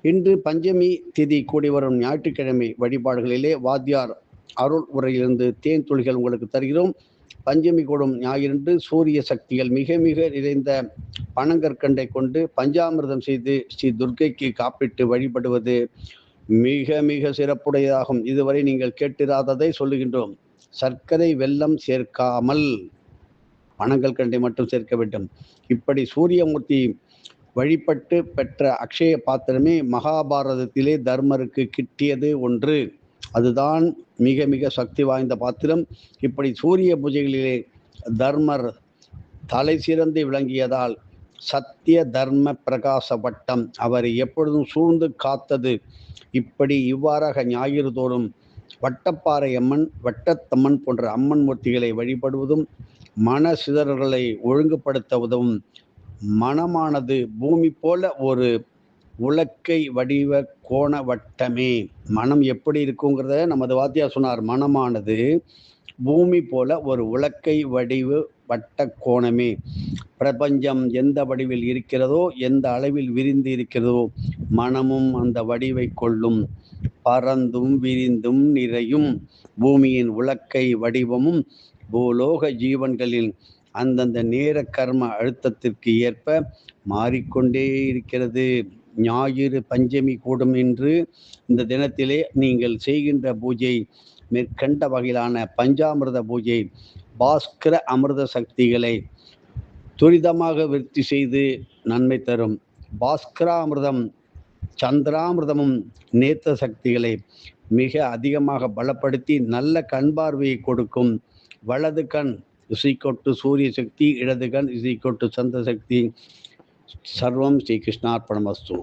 இன்று பஞ்சமி திதி கூடி வரும் ஞாயிற்றுக்கிழமை வழிபாடுகளிலே வாத்தியார் அருள் உரையிலிருந்து தேன் துளிகள் உங்களுக்கு தருகிறோம். பஞ்சமி கூடும் ஞாயிறன்று சூரிய சக்திகள் மிக மிக நிறைந்த பனங்கற்கண்டை கொண்டு பஞ்சாமிர்தம் செய்து ஸ்ரீ துர்க்கைக்கு காப்பிட்டு வழிபடுவது மிக மிக சிறப்புடையதாகும். இதுவரை நீங்கள் கேட்டிராததை சொல்லுகின்றோம். சர்க்கரை வெல்லம் சேர்க்காமல் பனங்கற்கண்டை மட்டும் சேர்க்க வேண்டும். இப்படி சூரியமூர்த்தி வழிபட்டு பெற்ற அக்ஷய பாத்திரமே மகாபாரதத்திலே தர்மருக்கு கிட்டியது ஒன்று. அதுதான் மிக மிக சக்தி வாய்ந்த பாத்திரம். இப்படி சூரிய பூஜைகளிலே தர்மர் தலை சிறந்து விளங்கியதால் சத்திய தர்ம பிரகாச வட்டம் அவரை எப்பொழுதும் சூழ்ந்து காத்தது. இவ்வாறாக ஞாயிறு தோறும் வட்டப்பாறை அம்மன், வட்டத்தம்மன் போன்ற அம்மன் மூர்த்திகளை வழிபடுவதும் மன சிதறல்களை ஒழுங்குபடுத்த உதவும். மனமானது பூமி போல ஒரு உலக்கை வடிவ கோண வட்டமே. மனம் எப்படி இருக்குங்கிறத நமது வாத்தியார் சொன்னார். மனமானது பூமி போல ஒரு உலக்கை வடிவு வட்ட கோணமே. பிரபஞ்சம் எந்த வடிவில் இருக்கிறதோ, எந்த அளவில் விரிந்து இருக்கிறதோ, மனமும் அந்த வடிவை கொள்ளும். பறந்தும் விரிந்தும் நிறையும் பூமியின் உலக்கை வடிவமும் பூலோக ஜீவன்களின் அந்தந்த நேர கர்ம அழுத்தத்திற்கு ஏற்ப மாறிக்கொண்டே இருக்கிறது. ஞாயிறு பஞ்சமி கூடும் என்று இந்த தினத்திலே நீங்கள் செய்கின்ற பூஜை மேற்கண்ட வகையிலான பஞ்சாமிர்த பூஜை பாஸ்கர அமிர்த சக்திகளை துரிதமாக விருத்தி செய்து நன்மை தரும். பாஸ்கராமிர்தம் சந்திராமிர்தமும் நேத்த சக்திகளை மிக அதிகமாக பலப்படுத்தி நல்ல கண் பார்வையை கொடுக்கும். வலது கண் இசைக்கொட்டு சூரிய சக்தி, இடது கண் இசைக்கொட்டு சந்திர சக்தி. சர்வம் ஸ்ரீ கிருஷ்ணார்ப்பணமஸ்து.